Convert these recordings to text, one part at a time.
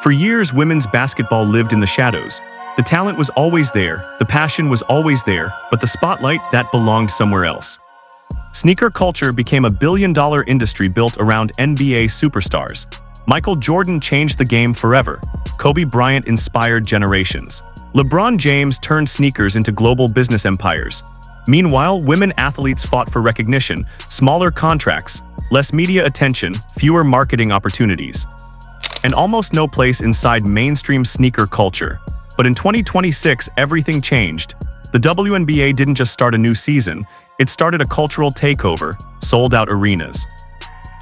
For years, women's basketball lived in the shadows. The talent was always there, the passion was always there, but the spotlight, that belonged somewhere else. Sneaker culture became a billion-dollar industry built around NBA superstars. Michael Jordan changed the game forever. Kobe Bryant inspired generations. LeBron James turned sneakers into global business empires. Meanwhile, women athletes fought for recognition, smaller contracts, less media attention, fewer marketing opportunities, and almost no place inside mainstream sneaker culture. But in 2026, everything changed. The WNBA didn't just start a new season, it started a cultural takeover, sold-out arenas,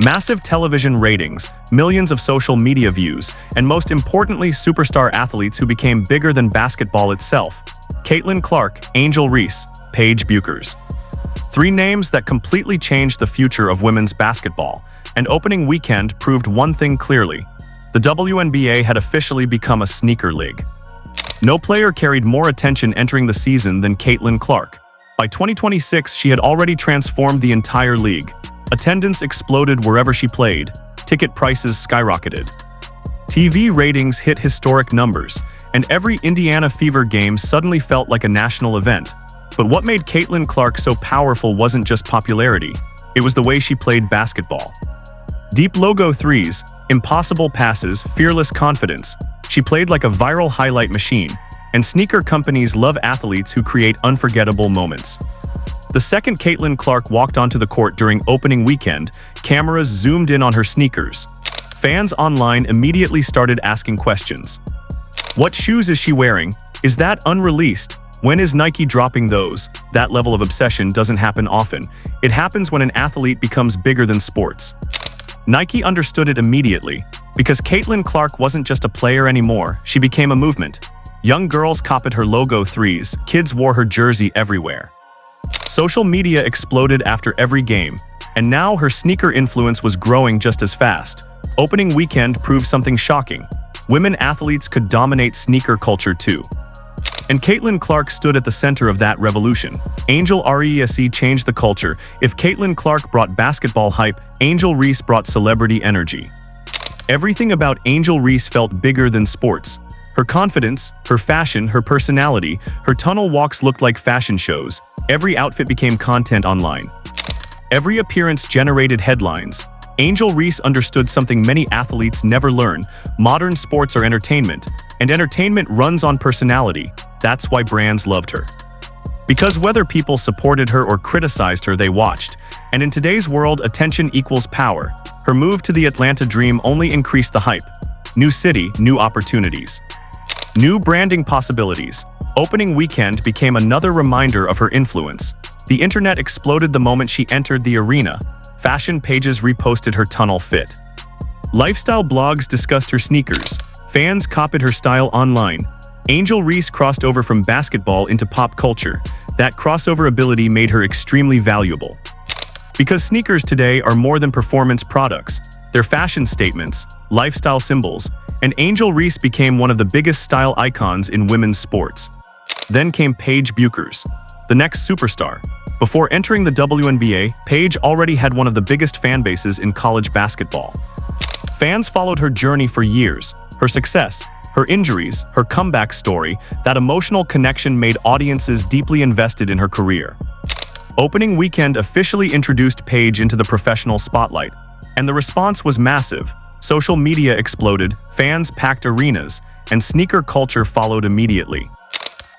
massive television ratings, millions of social media views, and most importantly, superstar athletes who became bigger than basketball itself. Caitlin Clark, Angel Reese, Paige Bueckers. Three names that completely changed the future of women's basketball, and opening weekend proved one thing clearly. The WNBA had officially become a sneaker league. No player carried more attention entering the season than Caitlin Clark. By 2026, she had already transformed the entire league. Attendance exploded wherever she played. Ticket prices skyrocketed. TV ratings hit historic numbers, and every Indiana Fever game suddenly felt like a national event. But what made Caitlin Clark so powerful wasn't just popularity, it was the way she played basketball. Deep logo threes, impossible passes, fearless confidence. She played like a viral highlight machine, and sneaker companies love athletes who create unforgettable moments. The second Caitlin Clark walked onto the court during opening weekend, cameras zoomed in on her sneakers. Fans online immediately started asking questions. What shoes is she wearing? Is that unreleased? When is Nike dropping those? That level of obsession doesn't happen often. It happens when an athlete becomes bigger than sports. Nike understood it immediately. Because Caitlin Clark wasn't just a player anymore, she became a movement. Young girls copied her logo threes, kids wore her jersey everywhere. Social media exploded after every game, and now her sneaker influence was growing just as fast. Opening weekend proved something shocking. Women athletes could dominate sneaker culture too. And Caitlin Clark stood at the center of that revolution. Angel Reese changed the culture. If Caitlin Clark brought basketball hype, Angel Reese brought celebrity energy. Everything about Angel Reese felt bigger than sports. Her confidence, her fashion, her personality, her tunnel walks looked like fashion shows. Every outfit became content online. Every appearance generated headlines. Angel Reese understood something many athletes never learn. Modern sports are entertainment, and entertainment runs on personality. That's why brands loved her. Because whether people supported her or criticized her, they watched. And in today's world, attention equals power. Her move to the Atlanta Dream only increased the hype. New city, new opportunities. New branding possibilities. Opening weekend became another reminder of her influence. The internet exploded the moment she entered the arena. Fashion pages reposted her tunnel fit. Lifestyle blogs discussed her sneakers. Fans copied her style online. Angel Reese crossed over from basketball into pop culture. That crossover ability made her extremely valuable. Because sneakers today are more than performance products. They're fashion statements, lifestyle symbols, and Angel Reese became one of the biggest style icons in women's sports. Then came Paige Bueckers, the next superstar. Before entering the WNBA, Paige already had one of the biggest fan bases in college basketball. Fans followed her journey for years. Her success, her injuries, her comeback story, that emotional connection made audiences deeply invested in her career. Opening weekend officially introduced Paige into the professional spotlight, and the response was massive. Social media exploded, fans packed arenas, and sneaker culture followed immediately.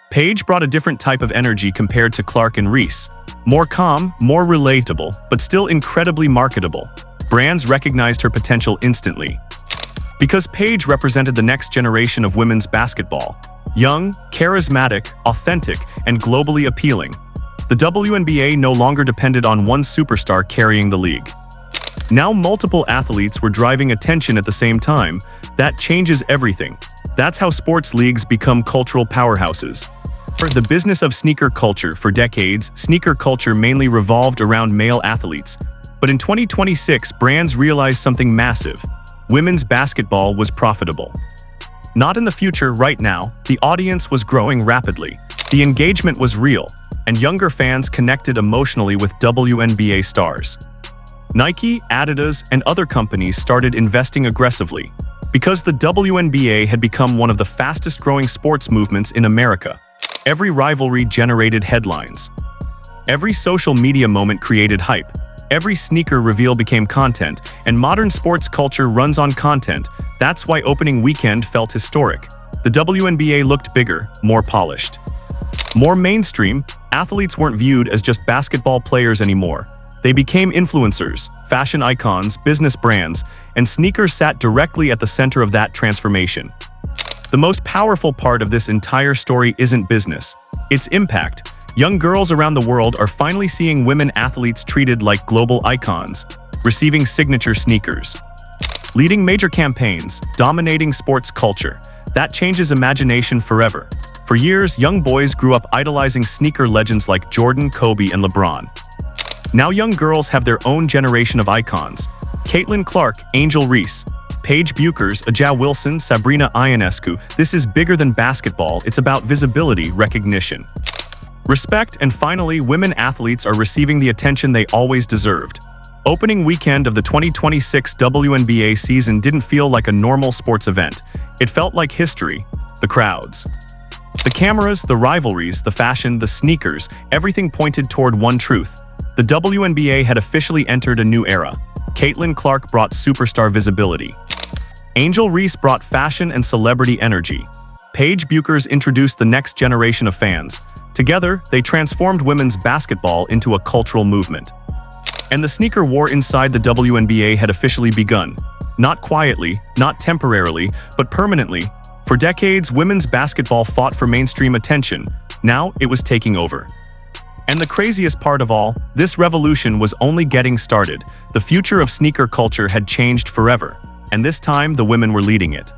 Paige brought a different type of energy compared to Clark and Reese. More calm, more relatable, but still incredibly marketable. Brands recognized her potential instantly. Because Paige represented the next generation of women's basketball. Young, charismatic, authentic, and globally appealing. The WNBA no longer depended on one superstar carrying the league. Now multiple athletes were driving attention at the same time. That changes everything. That's how sports leagues become cultural powerhouses. For the business of sneaker culture, for decades, sneaker culture mainly revolved around male athletes. But in 2026, brands realized something massive. Women's basketball was profitable. Not in the future, right now. The audience was growing rapidly. The engagement was real, and younger fans connected emotionally with WNBA stars. Nike, Adidas, and other companies started investing aggressively. Because the WNBA had become one of the fastest-growing sports movements in America, every rivalry generated headlines. Every social media moment created hype. Every sneaker reveal became content, and modern sports culture runs on content. That's why opening weekend felt historic. The WNBA looked bigger, more polished. More mainstream, athletes weren't viewed as just basketball players anymore. They became influencers, fashion icons, business brands, and sneakers sat directly at the center of that transformation. The most powerful part of this entire story isn't business, it's impact. Young girls around the world are finally seeing women athletes treated like global icons, receiving signature sneakers, leading major campaigns, dominating sports culture. That changes imagination forever. For years, young boys grew up idolizing sneaker legends like Jordan, Kobe, and LeBron. Now young girls have their own generation of icons. Caitlin Clark, Angel Reese, Paige Bueckers, Aja Wilson, Sabrina Ionescu. This is bigger than basketball, it's about visibility, recognition, respect, and finally, women athletes are receiving the attention they always deserved. Opening weekend of the 2026 WNBA season didn't feel like a normal sports event. It felt like history. The crowds, the cameras, the rivalries, the fashion, the sneakers, everything pointed toward one truth. The WNBA had officially entered a new era. Caitlin Clark brought superstar visibility. Angel Reese brought fashion and celebrity energy. Paige Bueckers introduced the next generation of fans. Together, they transformed women's basketball into a cultural movement. And the sneaker war inside the WNBA had officially begun. Not quietly, not temporarily, but permanently. For decades, women's basketball fought for mainstream attention. Now, it was taking over. And the craziest part of all, this revolution was only getting started. The future of sneaker culture had changed forever, and this time the women were leading it.